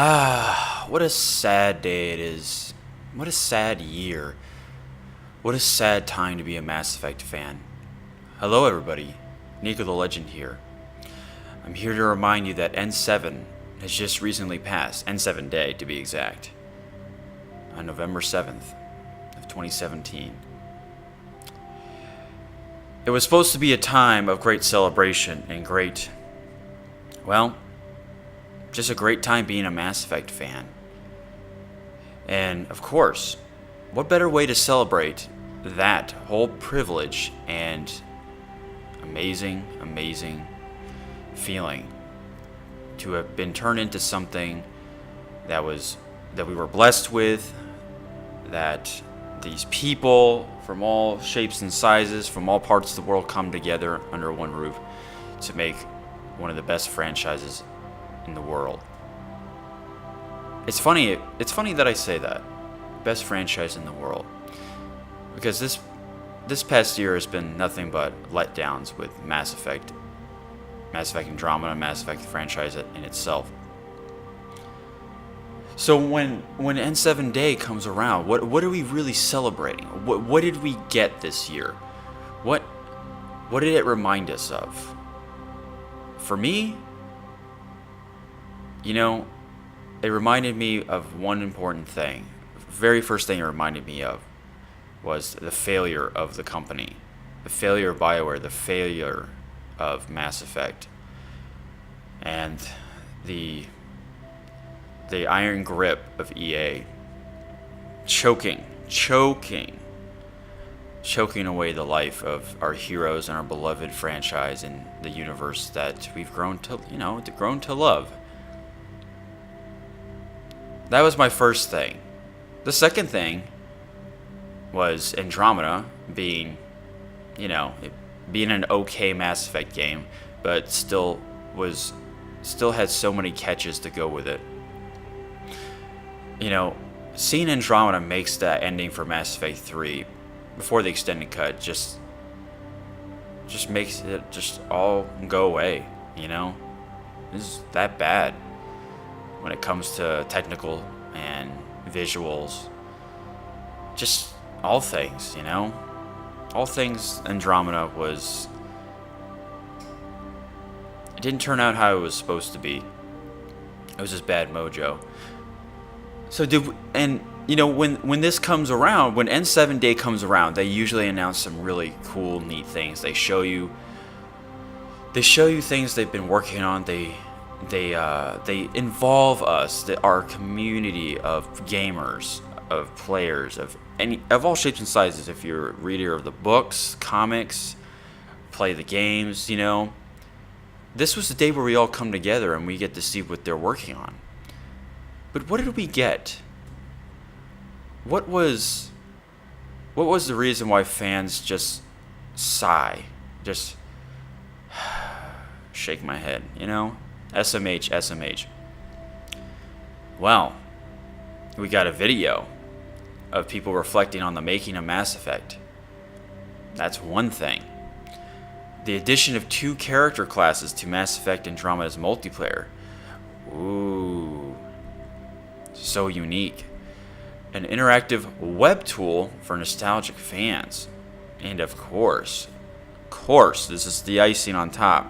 What a sad day it is. What a sad year. What a sad time to be a Mass Effect fan. Hello, everybody. NikoTheLegend here. I'm here to remind you that N7 has just recently passed, N7 Day to be exact, on November 7th of 2017. It was supposed to be a time of great celebration and just a great time being a Mass Effect fan. And of course, what better way to celebrate that whole privilege and amazing feeling to have been turned into something that we were blessed with, that these people from all shapes and sizes, from all parts of the world come together under one roof to make one of the best franchises in the world. It's funny that I say that. Best franchise in the world. Because this past year has been nothing but letdowns with Mass Effect Andromeda, Mass Effect franchise in itself. So when N7 Day comes around, what are we really celebrating? What did we get this year? What did it remind us of? For me, it reminded me of one important thing. The very first thing it reminded me of was the failure of the company, the failure of BioWare, the failure of Mass Effect, and the iron grip of EA choking away the life of our heroes and our beloved franchise and the universe that we've grown to love. That was my first thing. The second thing was Andromeda being an okay Mass Effect game, but still had so many catches to go with it. Seeing Andromeda makes that ending for Mass Effect 3 before the extended cut just makes it just all go away. This is that bad when it comes to technical and visuals, just all things. All things. Andromeda it didn't turn out how it was supposed to be. It was just bad mojo. So when this comes around, when N7 Day comes around, they usually announce some really cool, neat things. They show you things they've been working on. They involve us, our community of gamers, of players, of all shapes and sizes. If you're a reader of the books, comics, play the games, this was the day where we all come together and we get to see what they're working on. But what did we get? What was the reason why fans just sigh, just shake my head, SMH. Well, we got a video of people reflecting on the making of Mass Effect. That's one thing. The addition of 2 character classes to Mass Effect Andromeda's multiplayer. Ooh, so unique. An interactive web tool for nostalgic fans. And of course, this is the icing on top.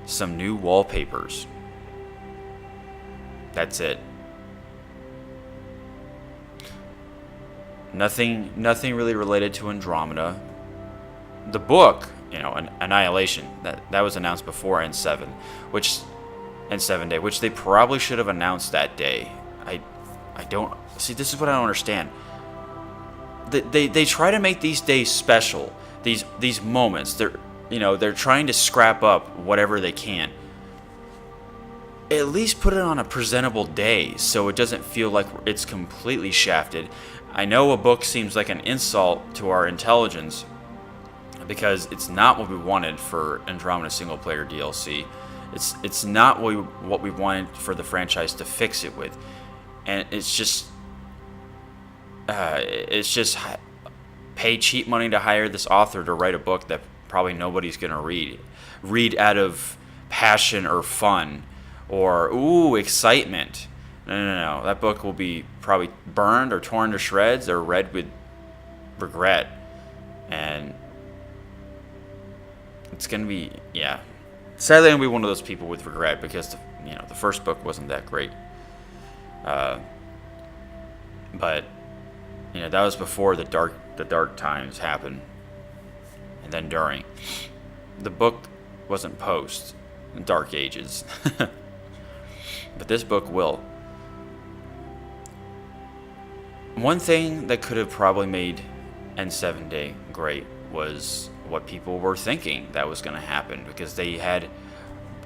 Some new wallpapers. That's it. Nothing really related to Andromeda. The book, Annihilation, that was announced before N7 Day, which they probably should have announced that day. I don't see. This is what I don't understand. They try to make these days special. These moments. They're trying to scrap up whatever they can. At least put it on a presentable day so it doesn't feel like it's completely shafted. I know a book seems like an insult to our intelligence because it's not what we wanted for Andromeda single player DLC. It's not what we wanted for the franchise to fix it with. And it's just pay cheap money to hire this author to write a book that probably nobody's going to read out of passion or fun, or ooh, excitement. No, no, no. That book will be probably burned or torn to shreds or read with regret. And it's going to be, yeah. Sadly, I'm going to be one of those people with regret because, the first book wasn't that great. But, that was before the dark times happened. And then during. The book wasn't post the Dark Ages. But this book will. One thing that could have probably made N7 Day great was what people were thinking that was going to happen, because they had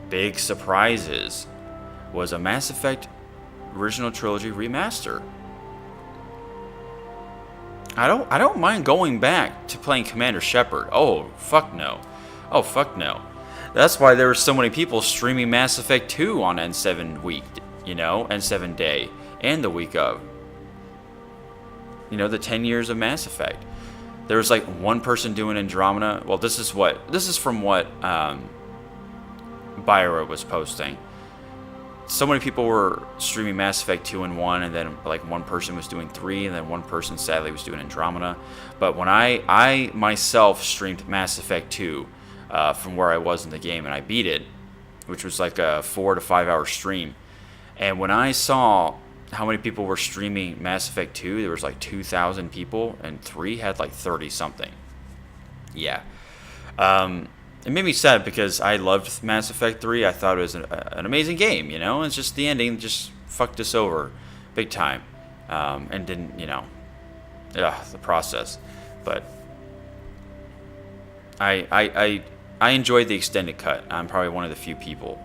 big surprises. Was a Mass Effect original trilogy remaster. I don't mind going back to playing Commander Shepard. Oh, fuck no. Oh, fuck no. That's why there were so many people streaming Mass Effect 2 on N7 week, N7 Day, and the week of. The 10 years of Mass Effect. There was like one person doing Andromeda. Well, this is from what Byra was posting. So many people were streaming Mass Effect 2 and 1, and then like one person was doing 3, and then one person sadly was doing Andromeda. But when I myself streamed Mass Effect 2 from where I was in the game, and I beat it, which was like a 4 to 5 hour stream. And when I saw how many people were streaming Mass Effect 2, there was like 2,000 people, and 3 had like 30 something. Yeah. It made me sad because I loved Mass Effect 3. I thought it was an amazing game, It's just the ending just fucked us over big time. And didn't, the process. But I enjoyed the extended cut. I'm probably one of the few people.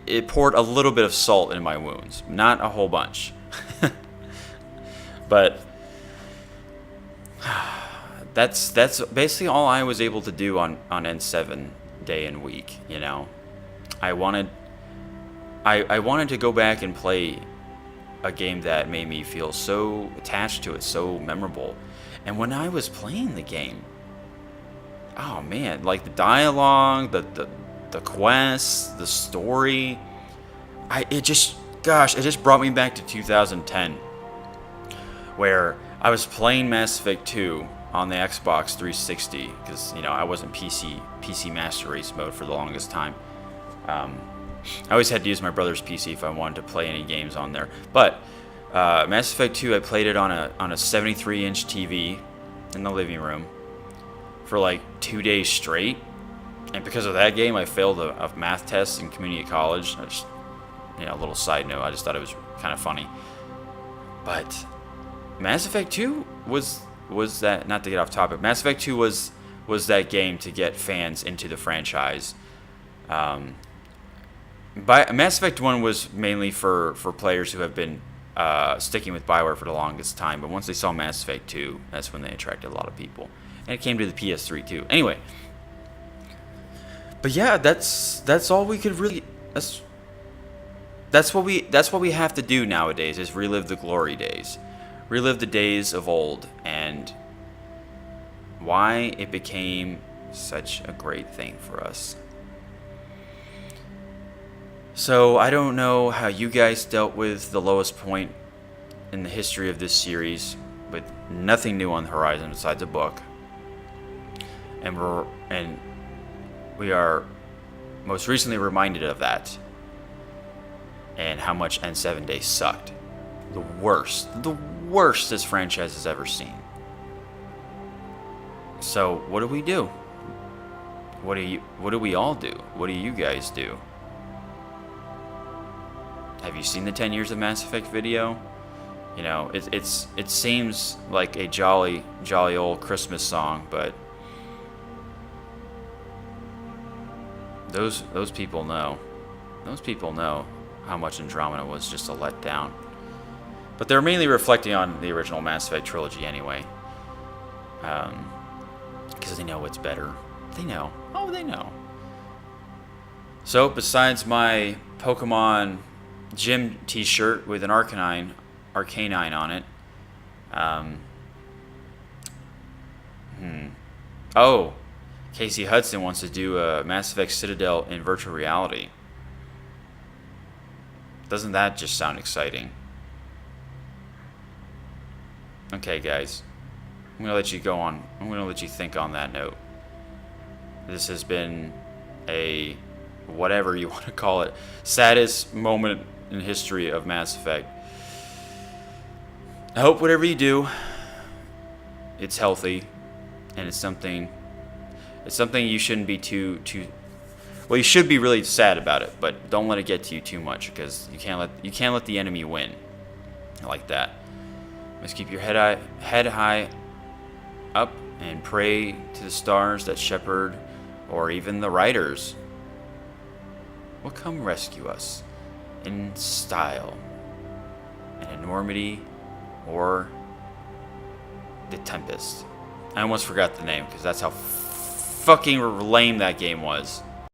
It poured a little bit of salt in my wounds. Not a whole bunch. But that's basically all I was able to do on N7 Day and week, I wanted to go back and play a game that made me feel so attached to it, so memorable. And when I was playing the game, oh man, like the dialogue, the quests, the story, it just brought me back to 2010, where I was playing Mass Effect 2 on the Xbox 360 because I wasn't PC Master Race mode for the longest time. I always had to use my brother's PC if I wanted to play any games on there. But Mass Effect 2, I played it on a 73-inch TV in the living room for like 2 days straight. And because of that game, I failed a math test in community college. A little side note, I just thought it was kind of funny. But Mass Effect 2 was that, not to get off topic, Mass Effect 2 was that game to get fans into the franchise. Mass Effect 1 was mainly for players who have been sticking with BioWare for the longest time, but once they saw Mass Effect 2, that's when they attracted a lot of people. And it came to the PS3 too. Anyway. But yeah, that's all we could really that's what we have to do nowadays, is relive the glory days. Relive the days of old and why it became such a great thing for us. So I don't know how you guys dealt with the lowest point in the history of this series, with nothing new on the horizon besides a book. And we are most recently reminded of that, and how much N7 Day sucked. The worst this franchise has ever seen. So what do we do? What do we all do? What do you guys do? Have you seen the 10 years of Mass Effect video? It seems like a jolly old Christmas song, but those people know. Those people know how much Andromeda was just a letdown. But they're mainly reflecting on the original Mass Effect trilogy anyway. Because they know what's better. They know. Oh, they know. So, besides my Pokemon gym t-shirt with an Arcanine on it. Oh, Casey Hudson wants to do a Mass Effect Citadel in virtual reality. Doesn't that just sound exciting? Okay, guys. I'm going to let you go on. I'm going to let you think on that note. This has been a, whatever you want to call it, saddest moment in history of Mass Effect. I hope whatever you do, it's healthy, and it's something you shouldn't be too well, you should be really sad about it, but don't let it get to you too much, because you can't let the enemy win like that. Just keep your head high up and pray to the stars that shepherd, or even the riders, will come rescue us in style, in enormity, or the Tempest. I almost forgot the name, because that's how fucking lame that game was.